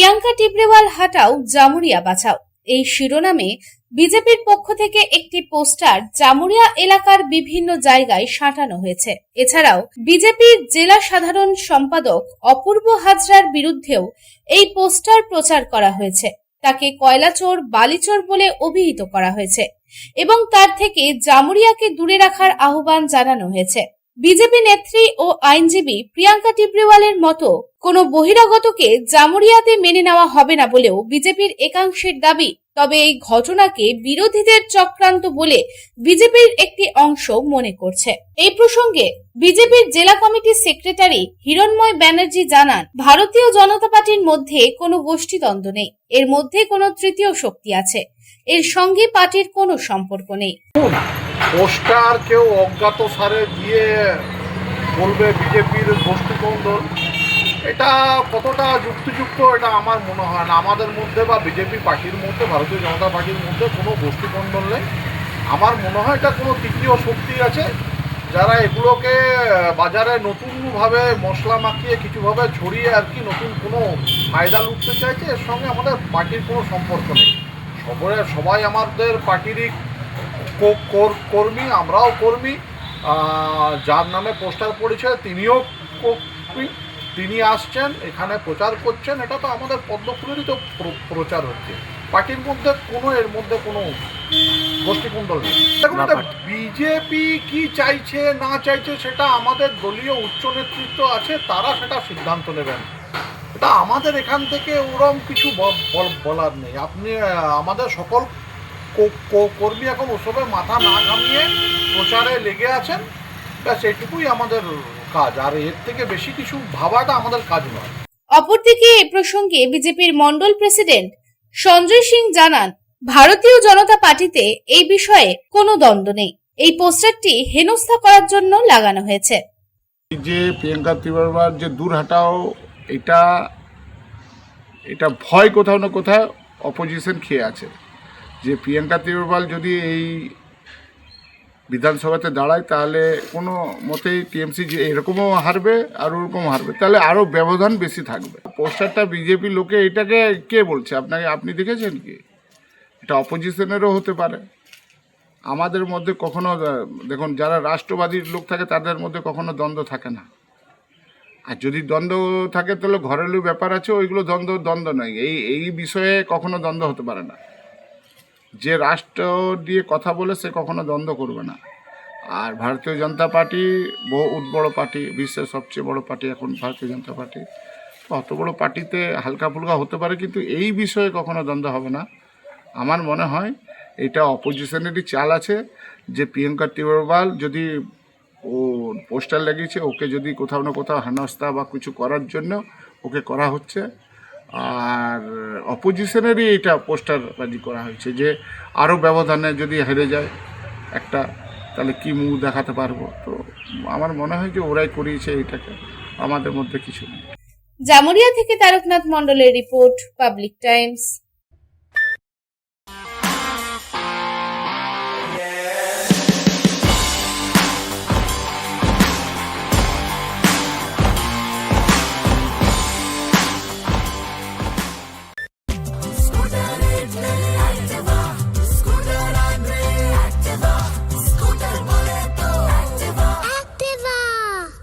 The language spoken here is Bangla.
প্রিয়াঙ্কা টিবরেওয়াল হাটাও জামুরিয়া বাঁচাও এই শিরোনামে বিজেপির পক্ষ থেকে একটি পোস্টার জামুরিয়া এলাকার বিভিন্ন জায়গায় সাঁটানো হয়েছে। এছাড়াও বিজেপির জেলা সাধারণ সম্পাদক অপূর্ব হাজরার বিরুদ্ধেও এই পোস্টার প্রচার করা হয়েছে। তাকে কয়লাচোর, বালিচোর বলে অভিহিত করা হয়েছে এবং তার থেকে জামুরিয়াকে দূরে রাখার আহ্বান জানানো হয়েছে। বিজেপি নেত্রী ও আইনজীবী প্রিয়াঙ্কা টিবরেওয়ালের মতো কোনো বহিরাগতকে জামুরিয়াতে মেনে নেওয়া হবে না বলেও বিজেপির একাংশের দাবি। তবে এই ঘটনাকে বিরোধীদের চক্রান্ত বলে বিজেপির একটি অংশ মনে করছে। এই প্রসঙ্গে বিজেপির জেলা কমিটির সেক্রেটারি হিরণময় ব্যানার্জি জানান, ভারতীয় জনতা পার্টির মধ্যে কোনো গোষ্ঠীদ্বন্দ্ব নেই, এর মধ্যে কোনো তৃতীয় শক্তি আছে, এর সঙ্গে পার্টির কোনো সম্পর্ক নেই। পোস্টার কেউ অজ্ঞাত সারে দিয়ে বলবে বিজেপির গোষ্ঠীদ্বন্দ্ব, এটা কতটা যুক্তিযুক্ত এটা আমার মনে হয় না। আমাদের মধ্যে বা বিজেপি পার্টির মধ্যে, ভারতীয় জনতা পার্টির মধ্যে কোনো গোষ্ঠীদ্বন্দ্ব নেই। আমার মনে হয় এটা কোনো তৃতীয় শক্তি আছে যারা এগুলোকে বাজারে নতুনভাবে মশলা মাখিয়ে কিছুভাবে ছড়িয়ে আর কি নতুন কোনো ফায়দা লুটতে চাইছে। এর সঙ্গে আমাদের পার্টির কোনো সম্পর্ক নেই। সবাই আমাদের পার্টিরই কর্মী, আমরাও কর্মী। যার নামে পোস্টার পড়েছে তিনিও কর্মী, তিনি আসছেন এখানে প্রচার করছেন, এটা তো আমাদের পদ্মফুলেরই তো প্রচার হচ্ছে। পার্টির মধ্যে এর মধ্যে কোনো গোষ্ঠীকুণ্ডল নেই। বিজেপি কি চাইছে না চাইছে সেটা আমাদের দলীয় উচ্চ নেতৃত্ব আছে, তারা সেটা সিদ্ধান্ত নেবেন। এটা আমাদের এখান থেকে ওরম কিছু বলার নেই। আপনি আমাদের সকল কর্মী এখন ওসবে মাথা না ঘামিয়ে প্রচারে লেগে আছেন, ব্যাস এইটুকুই আমাদের কাজ, আর এর থেকে বেশি কিছু ভাবাটা আমাদের কাজ নয়। অপরদিকে এ প্রসঙ্গে বিজেপির মন্ডল প্রেসিডেন্ট সঞ্জয় সিং জানান, ভারতীয় জনতা পার্টিতে এই বিষয়ে কোনো দ্বন্দ্ব নেই, এই পোস্টারটি হেনস্থা করার জন্য লাগানো হয়েছে। যে প্রিয়াঙ্কা টিবরেওয়াল যে দূর হাটাও, এটা ভয় কোথাও না কোথাও অপোজিশন খেয়ে আছে যে প্রিয়াঙ্কা টিবরেওয়াল যদি এই বিধানসভাতে দাঁড়ায় তাহলে কোনো মতেই টিএমসি যে এরকমও হারবে আর ওরকমও হারবে, তাহলে আরও ব্যবধান বেশি থাকবে। পোস্টারটা বিজেপি লোকে এটাকে কে বলছে আপনি দেখেছেন কি? এটা অপোজিশনেরও হতে পারে। আমাদের মধ্যে কখনো দেখুন, যারা রাষ্ট্রবাদীর লোক থাকে তাদের মধ্যে কখনো দ্বন্দ্ব থাকে না। আর যদি দ্বন্দ্ব থাকে তাহলে ঘরেলু ব্যাপার আছে, ওইগুলো দ্বন্দ্ব নয়। এই বিষয়ে কখনো দ্বন্দ্ব হতে পারে না। যে রাষ্ট্র দিয়ে কথা বলে সে কখনো দ্বন্দ্ব করবে না। আর ভারতীয় জনতা পার্টি বহুত বড় পার্টি, বিশ্বের সবচেয়ে বড় পার্টি এখন ভারতীয় জনতা পার্টি। অত বড় পার্টিতে হালকা ফুলকা হতে পারে, কিন্তু এই বিষয়ে কখনো দ্বন্দ্ব হবে না। আমার মনে হয় এটা অপোজিশনেরই চাল আছে যে প্রিয়াঙ্কা টিবরেওয়াল যদি ও পোস্টার লাগিয়েছে, ওকে যদি কোথাও না কোথাও হেনস্থা বা কিছু করার জন্য ওকে করা হচ্ছে। আর অপোজিশনেরই এটা পোস্টার বাজি করা হয়েছে যে আরও ব্যবধানে যদি হেরে যায় একটা, তাহলে কি মুখ দেখাতে পারবো। তো আমার মনে হয় যে ওরাই করিয়েছে এটাকে, আমাদের মধ্যে কিছু নেই। জামুরিয়া থেকে তারকনাথ মণ্ডলের রিপোর্ট, পাবলিক টাইমস।